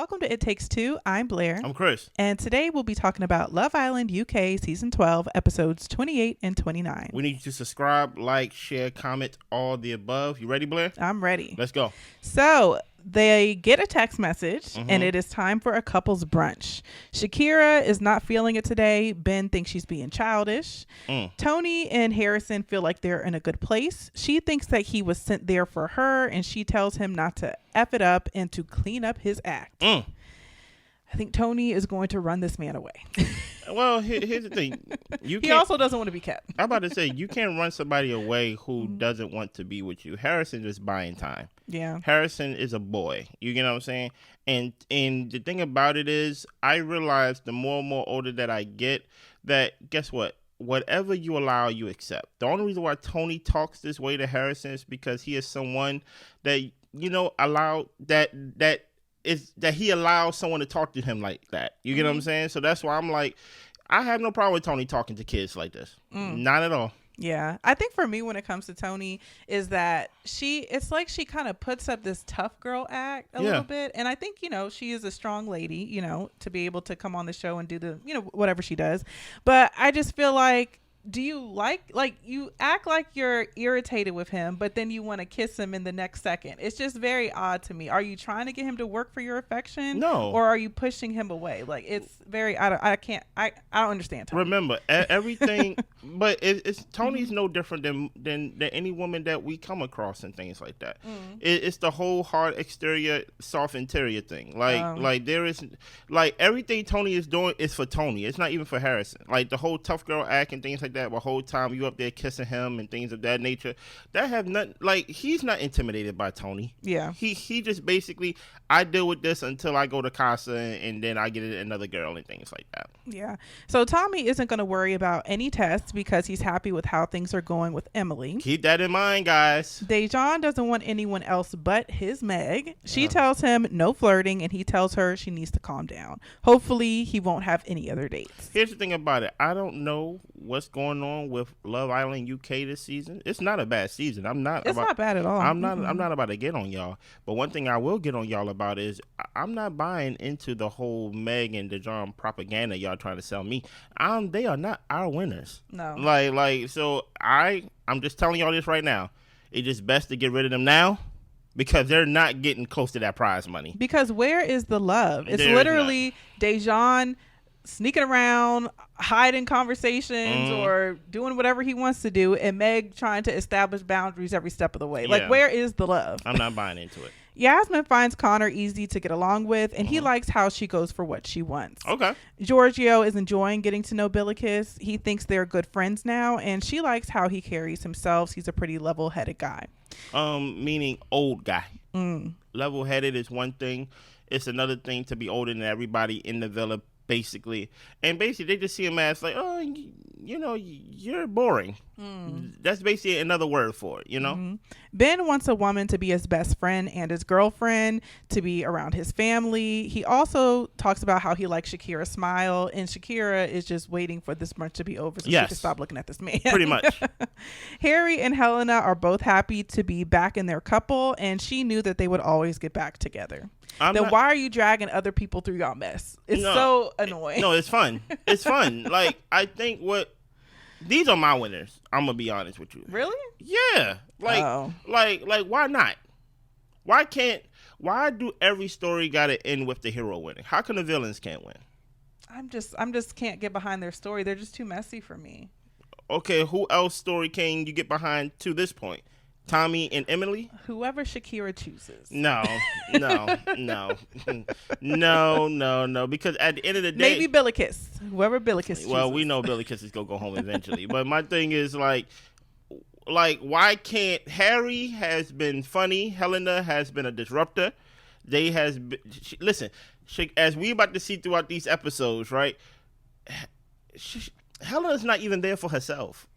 Welcome to It Takes Two. I'm Blair. I'm Chris. And today we'll be talking about Love Island UK Season 12, episodes 28 and 29. We need you to subscribe, like, share, comment, all the above. You ready, Blair? I'm ready. Let's go. So they get a text message and it is time for a couple's brunch. Shakira is not feeling it today. Ben thinks she's being childish. Toni and Harrison feel like they're in a good place. She thinks that he was sent there for her and she tells him not to F it up and to clean up his act. I think Toni is going to run this man away. Well, here's the thing. He also doesn't want to be kept. I'm about to say, you can't run somebody away who doesn't want to be with you. Harrison is buying time. Yeah. Harrison is a boy. You get what I'm saying? And the thing about it is, I realize the more and more older that I get, that guess what? Whatever you allow, you accept. The only reason why Toni talks this way to Harrison is because he is someone that, he allows someone to talk to him like that. You get what I'm saying? So that's why I'm like, I have no problem with Toni talking to kids like this. Not at all. Yeah. I think for me, when it comes to Toni, is that it's like she kind of puts up this tough girl act a little bit. And I think, she is a strong lady, to be able to come on the show and do the, whatever she does. But I just feel like, do you like you act like you're irritated with him, but then you want to kiss him in the next second? It's just very odd to me. Are you trying to get him to work for your affection? No. Or are you pushing him away? Like, it's very, I don't understand Toni. Remember, everything, but it's Toni's no different than any woman that we come across and things like that. It's the whole hard exterior, soft interior thing. Like there is, like, everything Toni is doing is for Toni. It's not even for Harrison. Like the whole tough girl act and things like that, the whole time you up there kissing him and things of that nature, that have nothing, like, he's not intimidated by Toni. Yeah. He just basically, I deal with this until I go to Casa and then I get another girl and things like that. Yeah. So Tommy isn't going to worry about any tests because he's happy with how things are going with Emily. Keep that in mind, guys. Dejon doesn't want anyone else but his Meg. She tells him no flirting and he tells her she needs to calm down. Hopefully he won't have any other dates. Here's the thing about it. I don't know what's going on with Love Island UK this season. It's not a bad season. It's not bad at all. I'm not about to get on y'all. But one thing I will get on y'all about is I'm not buying into the whole Meg and Dejon propaganda y'all trying to sell me. They are not our winners. No. So I'm just telling y'all this right now. It's just best to get rid of them now, because they're not getting close to that prize money. Because where is the love? It's literally Dejon sneaking around, hiding conversations or doing whatever he wants to do, and Meg trying to establish boundaries every step of the way. Like, where is the love? I'm not buying into it. Yasmin finds Conor easy to get along with, and he likes how she goes for what she wants. Okay. Giorgio is enjoying getting to know Billikis. He thinks they're good friends now, and she likes how he carries himself. He's a pretty level-headed guy. Meaning old guy. Level-headed is one thing. It's another thing to be older than everybody in the villa, basically. And basically, they just see him as like, oh, you're boring. That's basically another word for it, Ben wants a woman to be his best friend and his girlfriend, to be around his family. He also talks about how he likes Shakira's smile, and Shakira is just waiting for this brunch to be over so she can stop looking at this man. Pretty much. Harry and Helena are both happy to be back in their couple, and she knew that they would always get back together. Why are you dragging other people through y'all mess? It's so annoying. No, it's fun. It's fun. Like, I think these are my winners. I'm gonna be honest with you. Really? Yeah. Like, why not? Why do every story gotta end with the hero winning? How come the villains can't win? I'm just can't get behind their story. They're just too messy for me. Okay, who else story can you get behind to this point? Tommy and Emily? Whoever Shakira chooses. No. Because at the end of the day, maybe Billikis. Whoever Billikis chooses. Well, we know Billikis is gonna go home eventually. But my thing is like, why can't Harry has been funny? Helena has been a disruptor. Listen, as we about to see throughout these episodes, right? Helena's not even there for herself.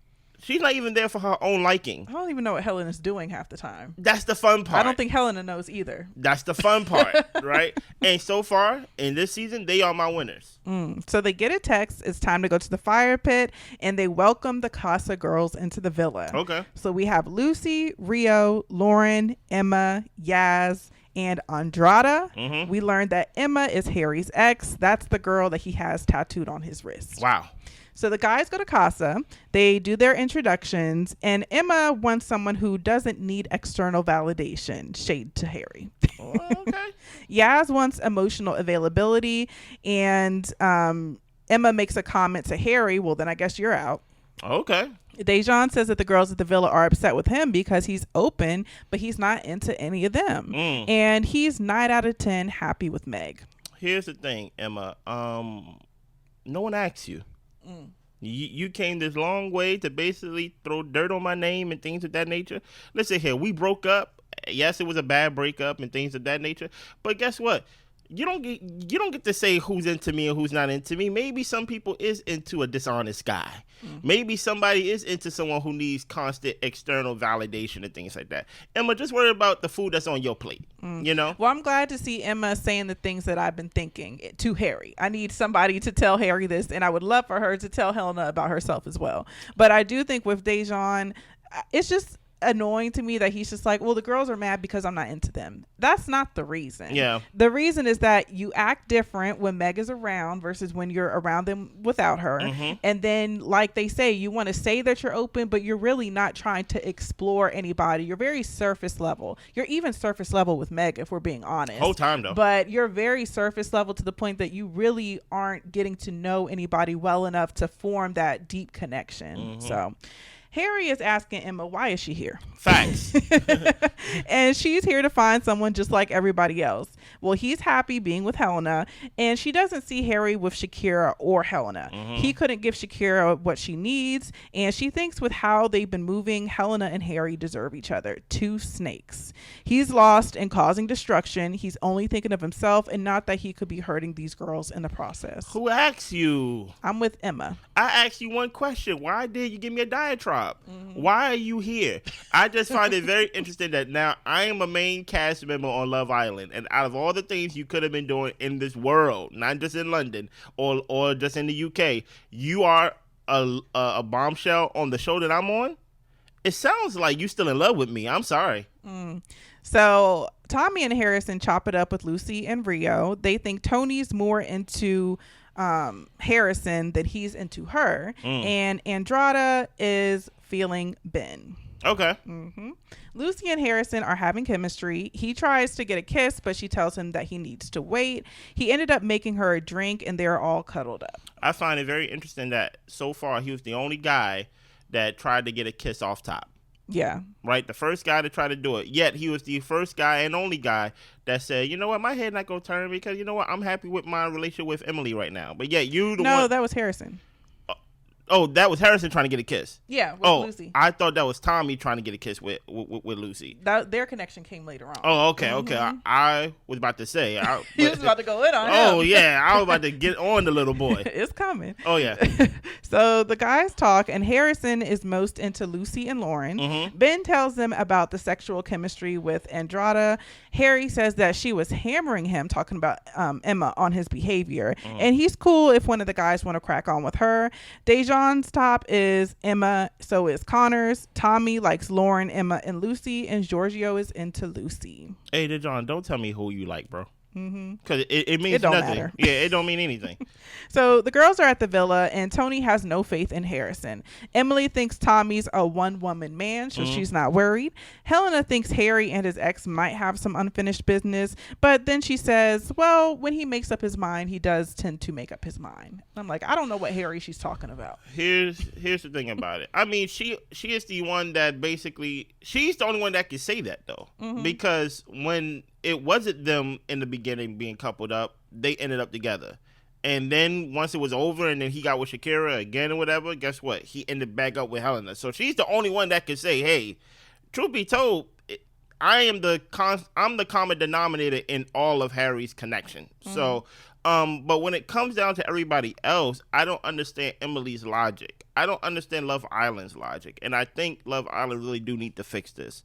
She's not even there for her own liking. I don't even know what Helena's doing half the time. That's the fun part. I don't think Helena knows either. That's the fun part, right? And so far, in this season, they are my winners. So they get a text. It's time to go to the fire pit, and they welcome the Casa girls into the villa. Okay. So we have Lucy, Rio, Lauren, Emma, Yaz, and Andrada. We learned that Emma is Harry's ex. That's the girl that he has tattooed on his wrist. Wow. So the guys go to Casa, they do their introductions, and Emma wants someone who doesn't need external validation. Shade to Harry. Okay. Yaz wants emotional availability, and Emma makes a comment to Harry, well, then I guess you're out. Okay. Dejon says that the girls at the villa are upset with him because he's open, but he's not into any of them. And he's 9 out of 10 happy with Meg. Here's the thing, Emma. No one asked you. You came this long way to basically throw dirt on my name and things of that nature. Listen here, we broke up. Yes, it was a bad breakup and things of that nature. But guess what? You don't get to say who's into me and who's not into me. Maybe some people is into a dishonest guy. Maybe somebody is into someone who needs constant external validation and things like that. Emma, just worry about the food that's on your plate. You know? Well, I'm glad to see Emma saying the things that I've been thinking to Harry. I need somebody to tell Harry this, and I would love for her to tell Helena about herself as well. But I do think with Dejon, it's just annoying to me that he's just like, well, the girls are mad because I'm not into them. That's not the reason. Yeah. The reason is that you act different when Meg is around versus when you're around them without her. And then, like they say, you want to say that you're open, but you're really not trying to explore anybody. You're very surface level. You're even surface level with Meg, if we're being honest. Whole time though. But you're very surface level to the point that you really aren't getting to know anybody well enough to form that deep connection. So Harry is asking Emma, why is she here? Facts. And she's here to find someone just like everybody else. Well, he's happy being with Helena, and she doesn't see Harry with Shakira or Helena. He couldn't give Shakira what she needs, and she thinks with how they've been moving, Helena and Harry deserve each other. Two snakes. He's lost and causing destruction. He's only thinking of himself and not that he could be hurting these girls in the process. Who asked you? I'm with Emma. I asked you one question. Why did you give me a diatribe? Why are you here? I just find it very interesting that now I am a main cast member on Love Island, and out of all the things you could have been doing in this world, not just in London or just in the UK, you are a bombshell on the show that I'm on. It sounds like you still in love with me. I'm sorry. So Tommy and Harrison chop it up with Lucy and Rio. They think Tony's more into Harrison than he's into her, and Andrada is feeling Ben. Okay. Lucy and Harrison are having chemistry. He tries to get a kiss, but she tells him that he needs to wait. He ended up making her a drink, and they're all cuddled up. I find it very interesting that so far he was the only guy that tried to get a kiss off top. Yeah. Right? The first guy to try to do it. Yet he was the first guy and only guy that said, you know what, my head not going to turn because, you know what, I'm happy with my relationship with Emily right now. But yet you the one. No, that was Harrison. Oh, that was Harrison trying to get a kiss. Yeah, with Lucy. I thought that was Tommy trying to get a kiss with Lucy. Their connection came later on. Oh, okay. I was about to say. He was about to go in on him. Oh, yeah. I was about to get on the little boy. It's coming. Oh, yeah. So the guys talk, and Harrison is most into Lucy and Lauren. Ben tells them about the sexual chemistry with Andrada. Harry says that she was hammering him, talking about Emma, on his behavior. And he's cool if one of the guys want to crack on with her. Dejon's top is Emma, so is Conor's. Tommy likes Lauren, Emma, and Lucy, and Giorgio is into Lucy. Hey, Dejon, don't tell me who you like, bro. Because it means It don't nothing. matter. Yeah, it don't mean anything. So the girls are at the villa, and Toni has no faith in Harrison. Emily thinks Tommy's a one-woman man, so she's not worried. Helena thinks Harry and his ex might have some unfinished business, but then she says, well, when he makes up his mind, he does tend to make up his mind. I'm like, I don't know what Harry she's talking about. Here's the thing about it. I mean, she is the one that basically, she's the only one that can say that, though. Because when it wasn't them in the beginning being coupled up, they ended up together. And then once it was over and then he got with Shakira again or whatever, guess what? He ended back up with Helena. So she's the only one that can say, hey, truth be told, I'm the common denominator in all of Harry's connection. So, but when it comes down to everybody else, I don't understand Emily's logic. I don't understand Love Island's logic. And I think Love Island really do need to fix this.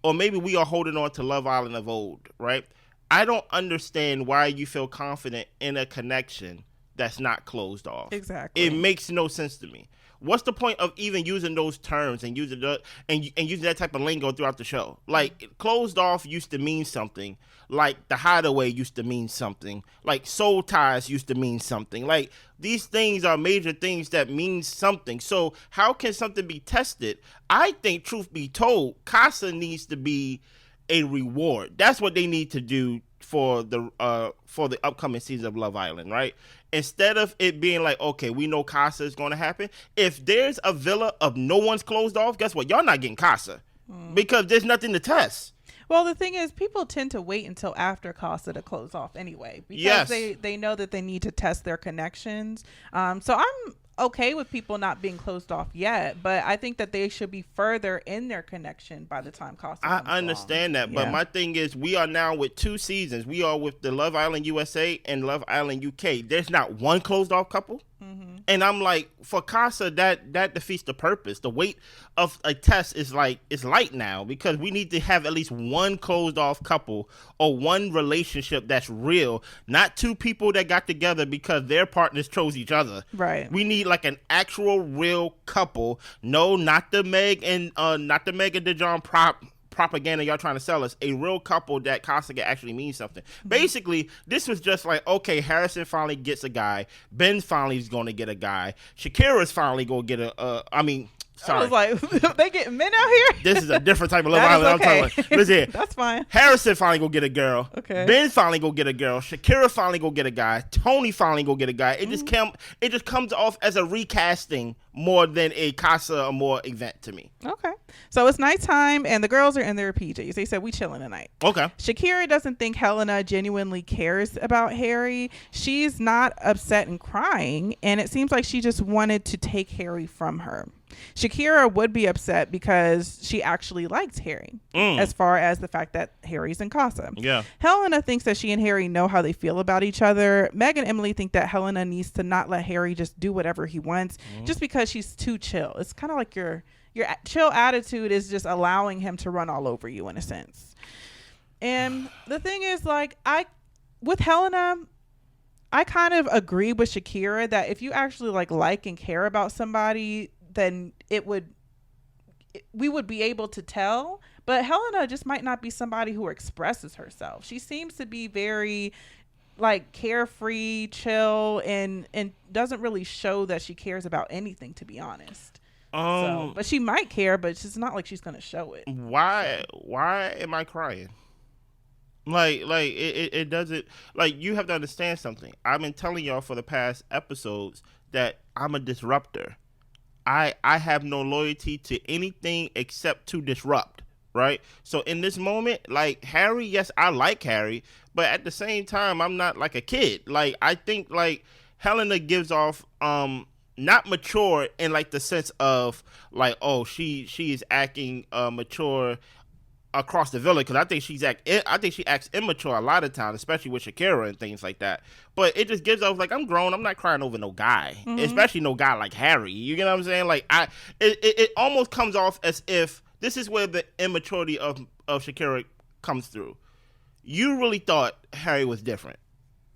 Or maybe we are holding on to Love Island of old, right? I don't understand why you feel confident in a connection that's not closed off. Exactly. It makes no sense to me. what's the point of even using those terms and using using that type of lingo throughout the show? Like, closed off used to mean something. Like, the hideaway used to mean something. Like, soul ties used to mean something. Like, these things are major things that mean something. So how can something be tested? I think, truth be told, Casa needs to be a reward. That's what they need to do for the upcoming season of Love Island, right? Instead of it being like, okay, we know Casa is going to happen. If there's a villa of no one's closed off, guess what? Y'all not getting Casa because there's nothing to test. Well, the thing is, people tend to wait until after Casa to close off anyway, because they know that they need to test their connections. So I'm okay with people not being closed off yet, but I think that they should be further in their connection by the time Casa comes I understand along. that, but my thing is, we are now with 2 seasons. We are with the Love Island USA and Love Island UK. There's not one closed off couple. And I'm like, for Casa, that defeats the purpose. The weight of a test is light now, because we need to have at least one closed off couple or one relationship that's real, not 2 people that got together because their partners chose each other. Right. We need like an actual real couple. No, not the Meg and dejon propaganda y'all trying to sell us. A real couple that Casa can actually mean something. Basically, this was just like, okay, Harrison finally gets a guy. Ben finally is going to get a guy. Shakira's finally going to get sorry. I was like, they getting men out here? This is a different type of Love Island. Okay. I'm talking about. Listen, that's fine. Harrison finally go get a girl. Okay. Ben finally go get a girl. Shakira finally go get a guy. Toni finally go get a guy. It just comes off as a recasting more than a Casa Amor event to me. Okay. So it's nighttime and the girls are in their PJs. They said, we chilling tonight. Okay. Shakira doesn't think Helena genuinely cares about Harry. She's not upset and crying, and it seems like she just wanted to take Harry from her. Shakira would be upset because she actually likes Harry, as far as the fact that Harry's in Casa. Yeah. Helena thinks that she and Harry know how they feel about each other. Meg and Emily think that Helena needs to not let Harry just do whatever he wants just because she's too chill. It's kind of like your chill attitude is just allowing him to run all over you in a sense. And the thing is, like, with Helena, I kind of agree with Shakira that if you actually like and care about somebody, then we would be able to tell. But Helena just might not be somebody who expresses herself. She seems to be very like carefree, chill, and doesn't really show that she cares about anything, to be honest. But she might care, but it's not like she's gonna show it. Why am I crying? Like it doesn't, like, you have to understand something. I've been telling y'all for the past episodes that I'm a disruptor. I have no loyalty to anything except to disrupt, right? So in this moment, like, Harry, yes, I like Harry, but at the same time, I'm not like a kid. Like, I think like Helena gives off not mature in like the sense of like, oh, she is acting mature across the villa, because I think she acts immature a lot of times, especially with Shakira and things like that. But it just gives off like, I'm grown. I'm not crying over no guy, especially no guy like Harry. You get what I'm saying? Like, it almost comes off as if this is where the immaturity of Shakira comes through. You really thought Harry was different,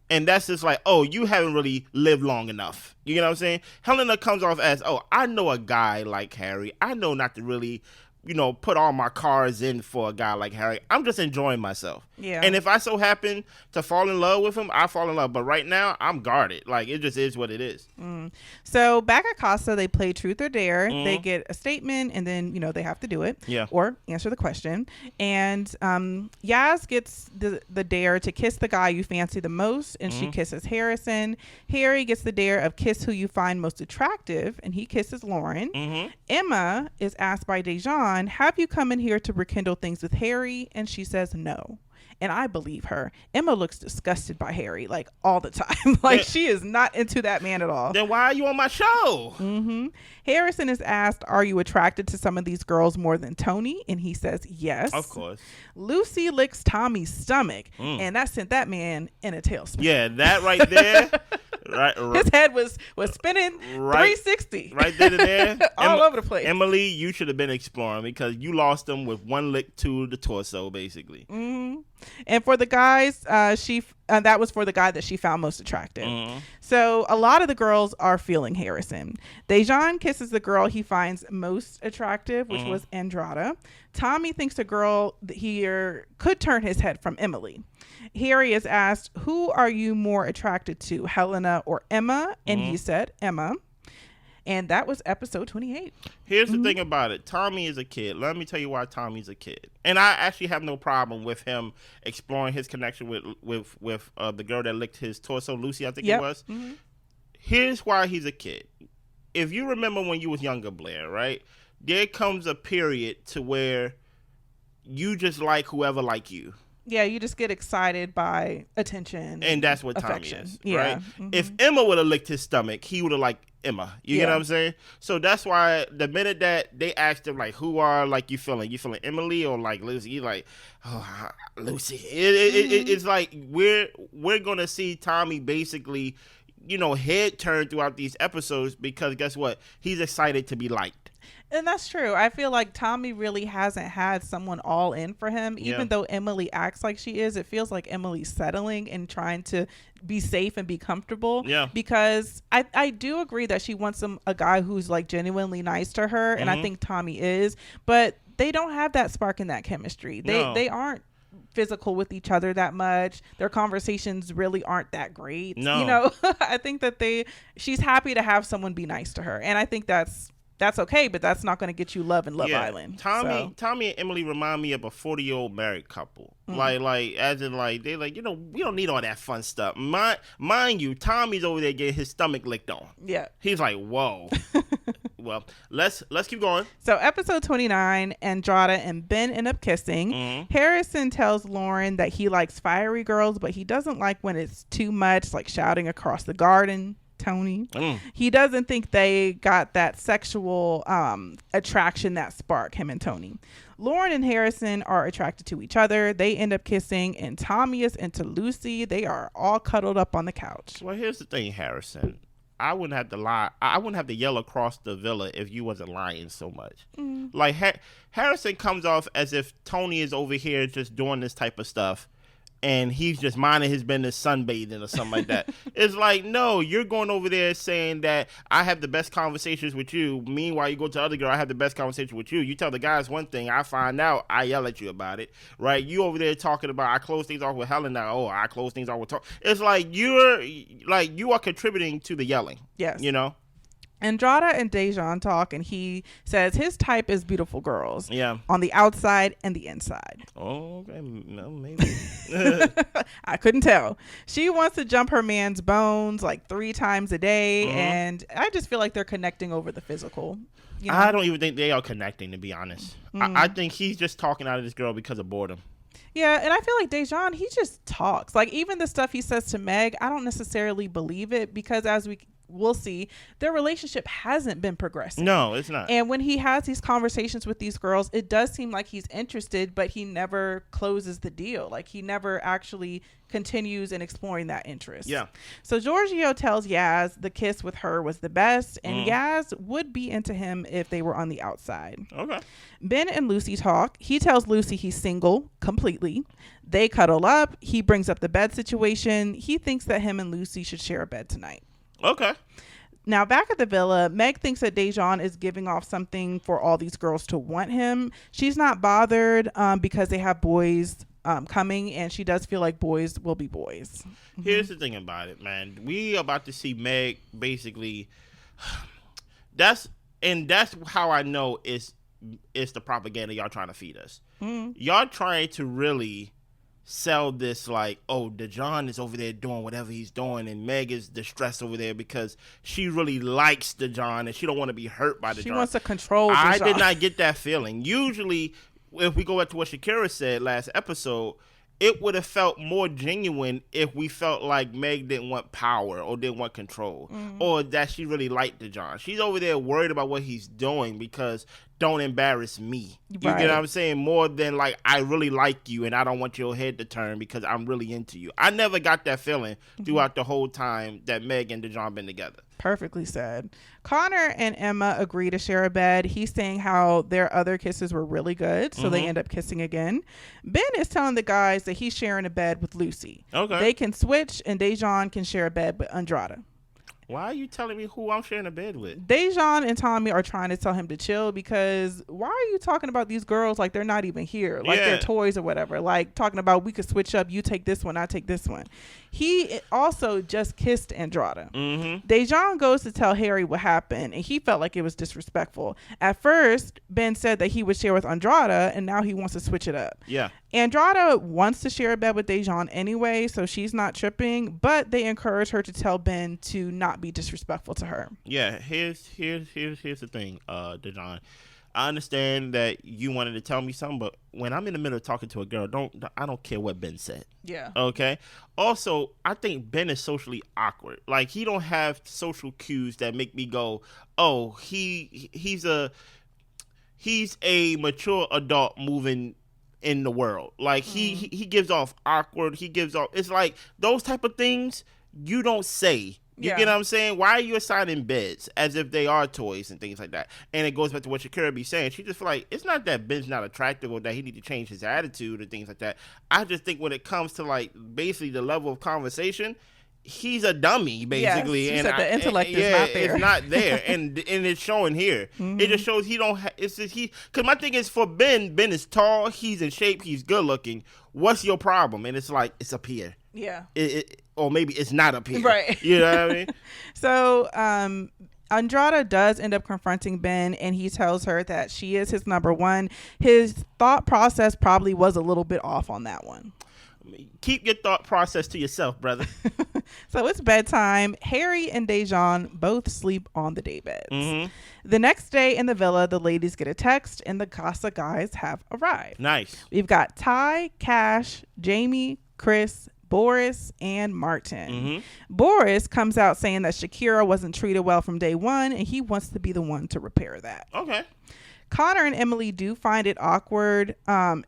and that's just like, oh, you haven't really lived long enough. You get what I'm saying? Helena comes off as, oh, I know a guy like Harry. I know not to really, put all my cards in for a guy like Harry. I'm just enjoying myself. Yeah. And if I so happen to fall in love with him, I fall in love. But right now, I'm guarded. Like, it just is what it is. So back at Casa, they play Truth or Dare. They get a statement, and then, they have to do it. Yeah. Or answer the question. And Yaz gets the dare to kiss the guy you fancy the most, and she kisses Harrison. Harry gets the dare of kiss who you find most attractive, and he kisses Lauren. Emma is asked by Dejon, have you come in here to rekindle things with Harry? And she says no. And I believe her. Emma looks disgusted by Harry, like, all the time. Like, she is not into that man at all. Then why are you on my show? Harrison is asked, are you attracted to some of these girls more than Toni? And he says yes. Of course. Lucy licks Tommy's stomach, and that sent that man in a tailspin. Yeah, that right there. Right. His head was spinning 360. Right there to there. All over the place. Emily, you should have been exploring, because you lost him with one lick to the torso, basically. And for the guys, that was for the guy that she found most attractive. So a lot of the girls are feeling Harrison. Dejon kisses the girl he finds most attractive, which was Andrada. Tommy thinks the girl here could turn his head from Emily. Harry is asked, who are you more attracted to, Helena or Emma? And he said Emma. And that was episode 28. Here's the thing about it. Tommy is a kid. Let me tell you why Tommy's a kid. And I actually have no problem with him exploring his connection with the girl that licked his torso, Lucy, I think it was. Here's why he's a kid. If you remember when you was younger, Blair, right? There comes a period to where you just like whoever like you. Yeah, you just get excited by attention. And that's what affection. Tommy is, right? If Emma would have licked his stomach, he would have liked Emma. You get what I'm saying? So that's why the minute that they asked him, like, who are, like, you feeling? You feeling Emily or, like, Lucy? He's like, oh, Lucy. It's like we're going to see Tommy basically, head turn throughout these episodes because guess what? He's excited to be liked. And that's true. I feel like Tommy really hasn't had someone all in for him. Even though Emily acts like she is, it feels like Emily's settling and trying to be safe and be comfortable. Yeah. Because I do agree that she wants a guy who's like genuinely nice to her. And I think Tommy is. But they don't have that spark and that chemistry. They aren't physical with each other that much. Their conversations really aren't that great. No. I think that she's happy to have someone be nice to her. And I think that's okay, but that's not going to get you love in Love Island. Tommy and Emily remind me of a 40-year-old married couple. Like as in like they're like, we don't need all that fun stuff. Mind you, Tommy's over there getting his stomach licked on. Yeah. He's like, whoa. Well, let's keep going. So episode 29, Andrada and Ben end up kissing. Harrison tells Lauren that he likes fiery girls, but he doesn't like when it's too much, like shouting across the garden. Toni. He doesn't think they got that sexual attraction, that spark, him and Toni. Lauren and Harrison are attracted to each other. They end up kissing, and Tommy is into Lucy. They are all cuddled up on the couch. Well, here's the thing, Harrison. I wouldn't have to lie. I wouldn't have to yell across the villa if you wasn't lying so much. Like Harrison comes off as if Toni is over here just doing this type of stuff. And he's just minding his business, sunbathing or something like that. It's like, no, you're going over there saying that I have the best conversations with you. Meanwhile, you go to the other girl, I have the best conversation with you. You tell the guys one thing, I find out, I yell at you about it, right? You over there talking about I close things off with Helena. Oh, I close things off with Toni. It's like you are contributing to the yelling. Yes. Andrada and Dejon talk, and he says his type is beautiful girls. Yeah. On the outside and the inside. Oh, okay. No, maybe. I couldn't tell. She wants to jump her man's bones like 3 times a day, and I just feel like they're connecting over the physical. I don't even think they are connecting, to be honest. I think he's just talking out of this girl because of boredom. Yeah, and I feel like Dejon, he just talks. Like, even the stuff he says to Meg, I don't necessarily believe it because as we'll see, their relationship hasn't been progressing. No, it's not. And when he has these conversations with these girls, it does seem like he's interested, but he never closes the deal. Like, he never actually continues in exploring that interest. Yeah. So Giorgio tells Yaz the kiss with her was the best, and Yaz would be into him if they were on the outside. Okay. Ben and Lucy talk. He tells Lucy he's single completely. They cuddle up. He brings up the bed situation. He thinks that him and Lucy should share a bed tonight. Okay. Now, back at the villa, Meg thinks that Dejon is giving off something for all these girls to want him. She's not bothered because they have boys coming, and she does feel like boys will be boys. Here's the thing about it, man. We about to see Meg basically. That's how I know it's the propaganda y'all trying to feed us. Y'all trying to really sell this like, oh, Dejon is over there doing whatever he's doing, and Meg is distressed over there because she really likes Dejon and she don't want to be hurt by Dejon. She wants to control Dejon. I did not get that feeling. Usually, if we go back to what Shakira said last episode, it would have felt more genuine if we felt like Meg didn't want power or didn't want control or that she really liked Dejon. She's over there worried about what he's doing because don't embarrass me. You Right. get what I'm saying? More than like, I really like you and I don't want your head to turn because I'm really into you. I never got that feeling throughout the whole time that Meg and Dejon been together. Perfectly said. Conor and Emma agree to share a bed. He's saying how their other kisses were really good, so they end up kissing again. Ben is telling the guys that he's sharing a bed with Lucy. Okay. They can switch, and Dejon can share a bed with Andrade. Why are you telling me who I'm sharing a bed with? Dejon and Tommy are trying to tell him to chill because why are you talking about these girls like they're not even here, like they're toys or whatever, like talking about we could switch up, you take this one, I take this one. He also just kissed Andrade. Dejon goes to tell Harry what happened, and he felt like it was disrespectful. At first, Ben said that he would share with Andrade, and now he wants to switch it up. Yeah. Andrade wants to share a bed with Dejon anyway, so she's not tripping, but they encourage her to tell Ben to not be disrespectful to her. Yeah, here's the thing, Dejon. I understand that you wanted to tell me something, but when I'm in the middle of talking to a girl, I don't care what Ben said. Yeah. Okay. Also, I think Ben is socially awkward. Like, he don't have social cues that make me go, oh, he's a mature adult moving in the world. Like, he gives off awkward. He gives off. It's like those type of things you don't say. You get what I'm saying? Why are you assigning beds as if they are toys and things like that? And it goes back to what Shakira be saying. She just feel like it's not that Ben's not attractive or that he need to change his attitude and things like that. I just think when it comes to like basically the level of conversation, he's a dummy basically. Yes, and the intellect is not there. It's not there, and it's showing here. It just shows he don't. It's just because my thing is for Ben. Ben is tall. He's in shape. He's good looking. What's your problem? And it's like it's up here. Yeah. Or maybe it's not up here. Right. You know what I mean? So Andrade does end up confronting Ben, and he tells her that she is his number one. His thought process probably was a little bit off on that one. Keep your thought process to yourself, brother. So it's bedtime. Harry and Dejon both sleep on the daybeds. The next day in the villa, the ladies get a text, and the Casa guys have arrived. Nice. We've got Ty, Cash, Jamie, Chris, Boris, and Martin. Boris comes out saying that Shakira wasn't treated well from day one, and he wants to be the one to repair that. Okay. Conor and Emily do find it awkward, Conor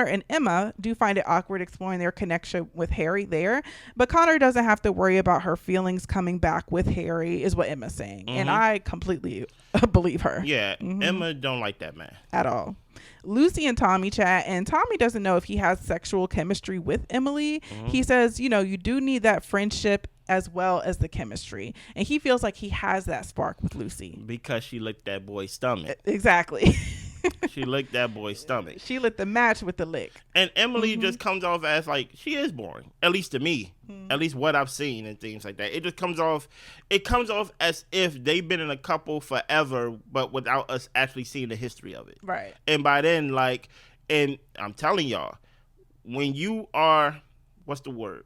and Emma do find it awkward exploring their connection with Harry there, but Conor doesn't have to worry about her feelings coming back with Harry, is what Emma's saying. And I completely believe her. Yeah, Emma don't like that man. At all. Lucy and Tommy chat, and Tommy doesn't know if he has sexual chemistry with Emily. He says, you do need that friendship as well as the chemistry, and he feels like he has that spark with Lucy because she licked that boy's stomach. Exactly. She licked that boy's stomach. She lit the match with the lick. And Emily just comes off as like, she is boring, at least to me, at least what I've seen and things like that. It just comes off as if they've been in a couple forever, but without us actually seeing the history of it. Right. And by then, like, and I'm telling y'all, when you are, what's the word?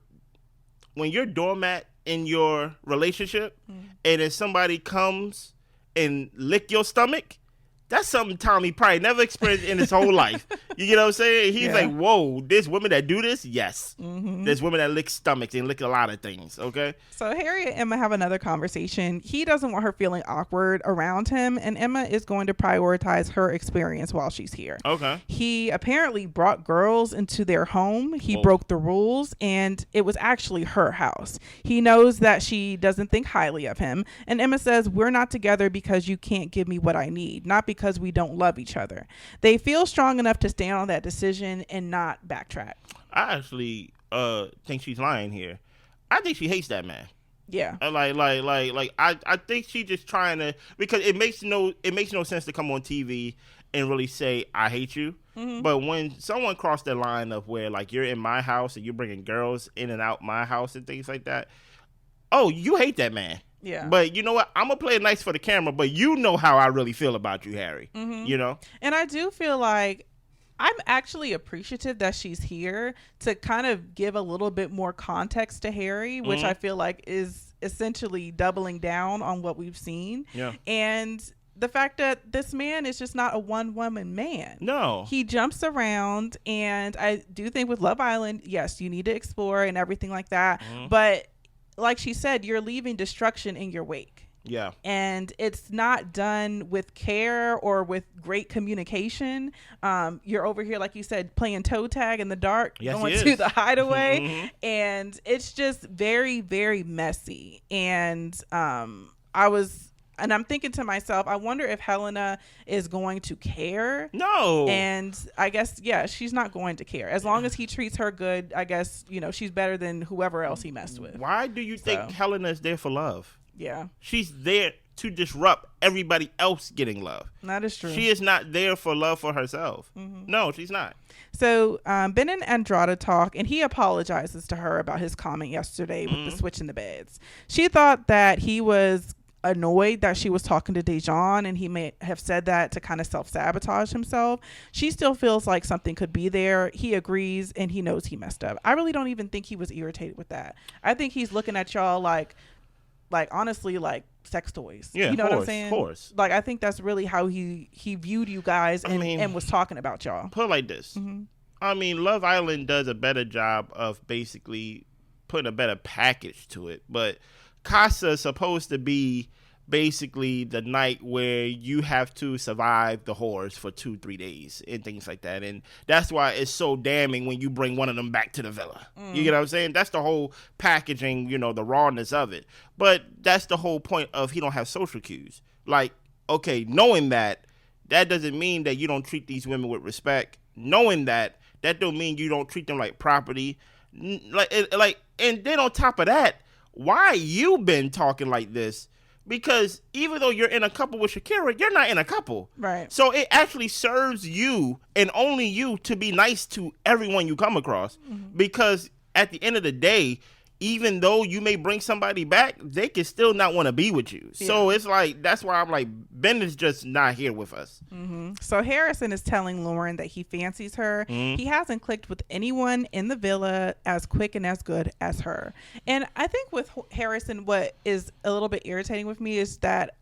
When you're doormat in your relationship and then somebody comes and lick your stomach, that's something Tommy probably never experienced in his whole life. You get what I'm saying? He's like, whoa, there's women that do this? Yes. There's women that lick stomachs and lick a lot of things, okay? So Harry and Emma have another conversation. He doesn't want her feeling awkward around him, and Emma is going to prioritize her experience while she's here. Okay. He apparently brought girls into their home. He broke the rules, and it was actually her house. He knows that she doesn't think highly of him, and Emma says, we're not together because you can't give me what I need, not because we don't love each other. They feel strong enough to stand on that decision and not backtrack. I actually think she's lying here. I think she hates that man. Yeah. I think she's just trying to, because it makes no sense to come on TV and really say I hate you. But when someone crossed the line of where like you're in my house and you're bringing girls in and out my house and things like that, oh, you hate that man. Yeah. But you know what? I'm going to play it nice for the camera, but you know how I really feel about you, Harry. You know? And I do feel like I'm actually appreciative that she's here to kind of give a little bit more context to Harry, which I feel like is essentially doubling down on what we've seen. Yeah. And the fact that this man is just not a one-woman man. No. He jumps around, and I do think with Love Island, yes, you need to explore and everything like that. But like she said, you're leaving destruction in your wake. Yeah. And it's not done with care or with great communication. You're over here, like you said, playing toe tag in the dark, going to the hideaway. Mm-hmm. And it's just very, very messy. And I'm thinking to myself, I wonder if Helena is going to care. No. And I guess, yeah, she's not going to care. As long as he treats her good, I guess, she's better than whoever else he messed with. Why do you think Helena is there for love? Yeah. She's there to disrupt everybody else getting love. That is true. She is not there for love for herself. Mm-hmm. No, she's not. So Ben and Andrade talk, and he apologizes to her about his comment yesterday with the switch in the beds. She thought that he was annoyed that she was talking to Dejon, and he may have said that to kind of self-sabotage himself. She still feels like something could be there. He agrees, and he knows he messed up. I really don't even think he was irritated with that. I think he's looking at y'all like honestly, like sex toys. Yeah, you know what I'm saying? Horse. Like, I think that's really how he viewed you guys and was talking about y'all. Put it like this. Mm-hmm. I mean, Love Island does a better job of basically putting a better package to it, but Casa is supposed to be basically the night where you have to survive the horrors for 2-3 days and things like that. And that's why it's so damning when you bring one of them back to the villa. You get what I'm saying? That's the whole packaging, the rawness of it. But that's the whole point of he don't have social cues. Like, okay, knowing that doesn't mean that you don't treat these women with respect. Knowing that don't mean you don't treat them like property. And then on top of that, why you been talking like this? Because even though you're in a couple with Shakira, you're not in a couple. Right. So it actually serves you and only you to be nice to everyone you come across. Mm-hmm. Because at the end of the day, even though you may bring somebody back, they can still not want to be with you. Yeah. So it's like, that's why I'm like, Ben is just not here with us. Mm-hmm. So Harrison is telling Lauren that he fancies her. Mm-hmm. He hasn't clicked with anyone in the villa as quick and as good as her. And I think with Harrison, what is a little bit irritating with me is that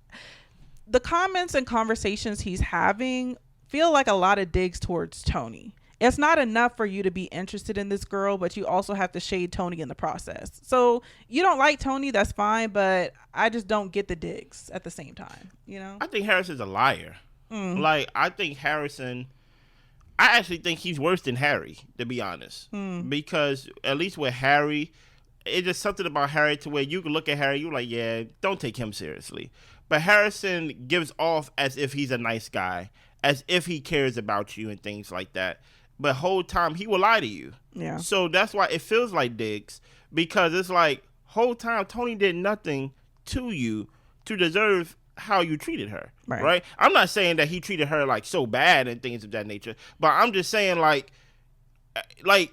the comments and conversations he's having feel like a lot of digs towards Toni. It's not enough for you to be interested in this girl, but you also have to shade Toni in the process. So you don't like Toni, that's fine, but I just don't get the digs at the same time, I think Harrison's a liar. Like, I actually think he's worse than Harry, to be honest. Because at least with Harry, it's just something about Harry to where you can look at Harry, you're like, yeah, don't take him seriously. But Harrison gives off as if he's a nice guy, as if he cares about you and things like that. But whole time he will lie to you. Yeah. So that's why it feels like digs, because it's like whole time Toni did nothing to you to deserve how you treated her. Right? I'm not saying that he treated her like so bad and things of that nature, but I'm just saying like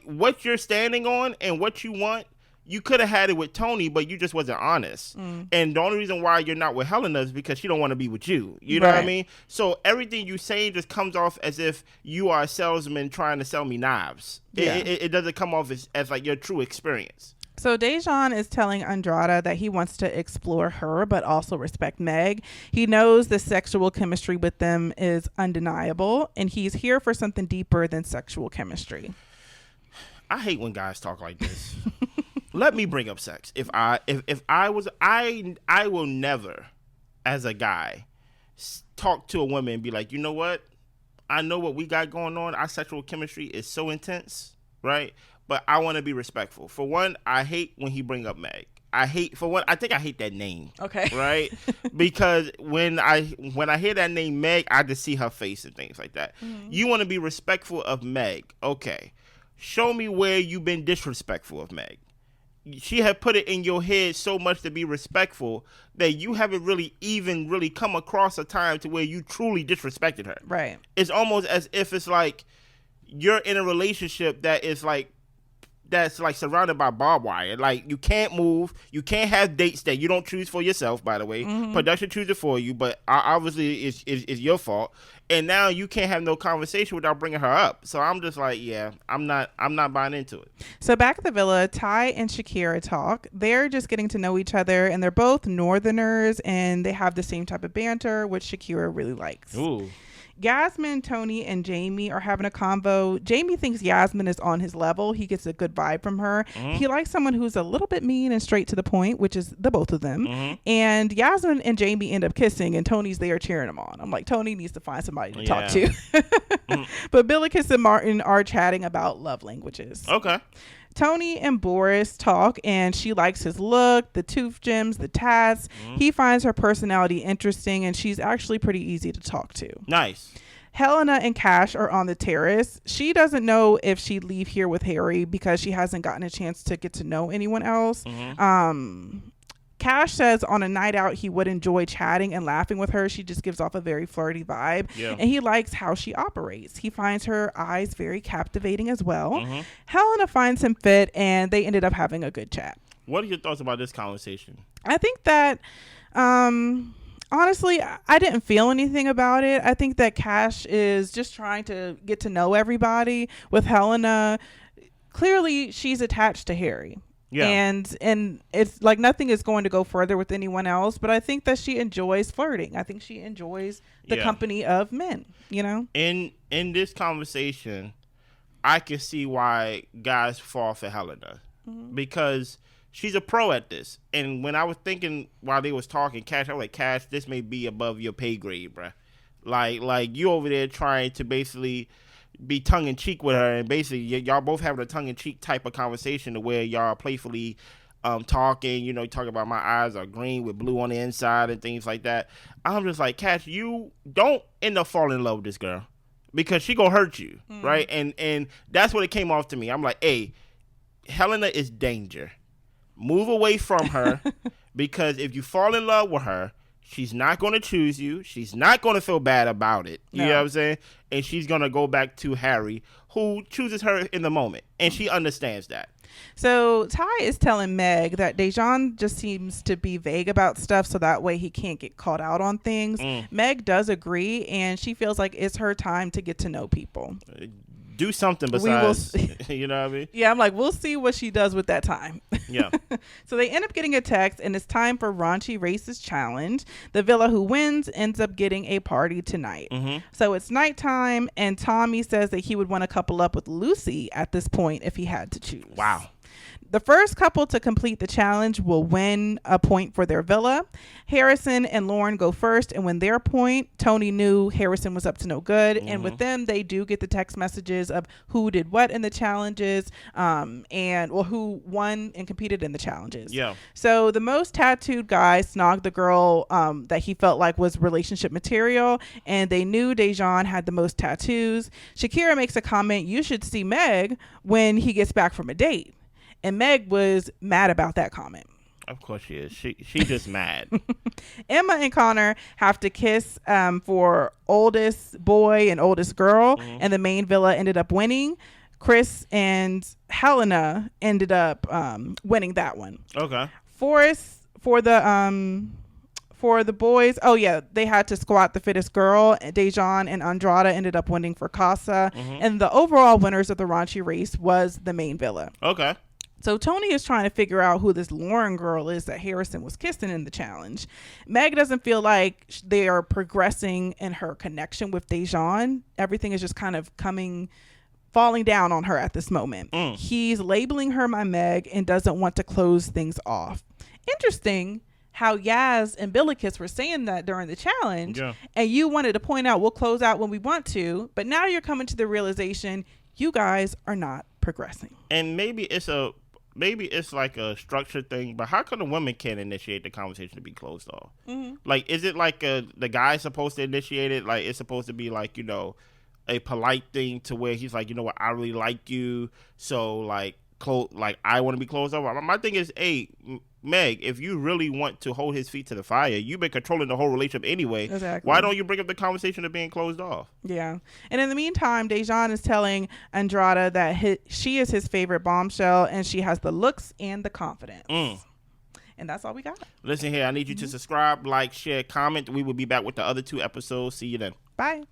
what you're standing on and what you want, you could have had it with Toni, but you just wasn't honest. And the only reason why you're not with Helena is because she don't want to be with you. You know what I mean? So everything you say just comes off as if you are a salesman trying to sell me knives. Yeah. It doesn't come off as like your true experience. So Dejon is telling Andrade that he wants to explore her, but also respect Meg. He knows the sexual chemistry with them is undeniable, and he's here for something deeper than sexual chemistry. I hate when guys talk like this. Let me bring up sex. If I will never, as a guy, talk to a woman and be like, you know what? I know what we got going on. Our sexual chemistry is so intense, right? But I want to be respectful. For one, I hate when he bring up Meg. I think I hate that name. Okay. Right? Because when I hear that name Meg, I just see her face and things like that. Mm-hmm. You want to be respectful of Meg. Okay. Show me where you've been disrespectful of Meg. She had put it in your head so much to be respectful that you haven't really come across a time to where you truly disrespected her. Right. It's almost as if it's like you're in a relationship that's like surrounded by barbed wire. Like, you can't move. You can't have dates that you don't choose for yourself, by the way. Mm-hmm. Production chooses it for you, but obviously it's your fault. And now you can't have no conversation without bringing her up. So I'm just like, yeah, I'm not buying into it. So back at the villa, Ty and Shakira talk. They're just getting to know each other, and they're both Northerners, and they have the same type of banter, which Shakira really likes. Ooh. Yasmin, Toni, and Jamie are having a convo. Jamie thinks Yasmin is on his level. He gets a good vibe from her. He likes someone who's a little bit mean and straight to the point, which is the both of them. And Yasmin and Jamie end up kissing, and Tony's there cheering them on. I'm like, Toni needs to find somebody to talk to. But Billikis and Martin are chatting about love languages. Okay. Toni and Boris talk, and she likes his look, the tooth gems, the tats. He finds her personality interesting, and she's actually pretty easy to talk to. Nice. Helena and Cash are on the terrace. She doesn't know if she'd leave here with Harry because she hasn't gotten a chance to get to know anyone else. Cash says on a night out he would enjoy chatting and laughing with her. She just gives off a very flirty vibe. And he likes how she operates. He finds her eyes very captivating as well. Helena finds him fit, and they ended up having a good chat. What are your thoughts about this conversation? I think that honestly, I didn't feel anything about it. I think that Cash is just trying to get to know everybody. With Helena, clearly she's attached to Harry. And it's like nothing is going to go further with anyone else, but I think that she enjoys flirting. I think she enjoys the company of men, you know? In this conversation, I can see why guys fall for Helena because she's a pro at this. And when I was thinking while they was talking, Cash, I was like, Cash, this may be above your pay grade, bruh. Like you over there trying to basically be tongue-in-cheek with her, and basically y'all both having a tongue-in-cheek type of conversation to where y'all playfully talking, you know, talking about my eyes are green with blue on the inside and things like that. I'm just like, Cash, you don't end up falling in love with this girl because she gonna hurt you, right? And that's what it came off to me. I'm like, hey, Helena is danger. Move away from her because if you fall in love with her, she's not going to choose you. She's not going to feel bad about it. You know what I'm saying? And she's going to go back to Harry, who chooses her in the moment. And she understands that. So Ty is telling Meg that Dejon just seems to be vague about stuff, so that way he can't get caught out on things. Meg does agree, and she feels like it's her time to get to know people. Do something besides, you know what I mean? Yeah, I'm like, we'll see what she does with that time. Yeah. So they end up getting a text, and it's time for Raunchy Races Challenge. The villa who wins ends up getting a party tonight. So it's nighttime, and Tommy says that he would want to couple up with Lucy at this point if he had to choose. Wow. The first couple to complete the challenge will win a point for their villa. Harrison and Lauren go first and win their point. Toni knew Harrison was up to no good. And with them, they do get the text messages of who did what in the challenges who won and competed in the challenges. Yeah. So the most tattooed guy snogged the girl that he felt like was relationship material. And they knew Dejon had the most tattoos. Shakira makes a comment, you should see Meg when he gets back from a date. And Meg was mad about that comment. Of course she is. She's just mad. Emma and Conor have to kiss for oldest boy and oldest girl. And the main villa ended up winning. Chris and Helena ended up winning that one. Okay. For the boys, they had to squat the fittest girl. Dejon and Andrada ended up winning for Casa. And the overall winners of the Raunchy race was the main villa. Okay. So Toni is trying to figure out who this Lauren girl is that Harrison was kissing in the challenge. Meg doesn't feel like they are progressing in her connection with Dejon. Everything is just kind of falling down on her at this moment. He's labeling her my Meg and doesn't want to close things off. Interesting how Yaz and Billikis were saying that during the challenge, and you wanted to point out we'll close out when we want to, but now you're coming to the realization you guys are not progressing. And maybe it's like a structured thing, but how come the women can't initiate the conversation to be closed off? Like, is it like the guy's supposed to initiate it? Like, it's supposed to be like, you know, a polite thing to where he's like, you know what, I really like you, so like I want to be closed off. My thing is, hey, Meg, if you really want to hold his feet to the fire, you've been controlling the whole relationship anyway. Exactly. Why don't you bring up the conversation of being closed off? Yeah. And in the meantime, Dejon is telling Andrada that she is his favorite bombshell, and she has the looks and the confidence. And that's all we got. Listen here, I need you to subscribe, like, share, comment. We will be back with the other 2 episodes. See you then. Bye.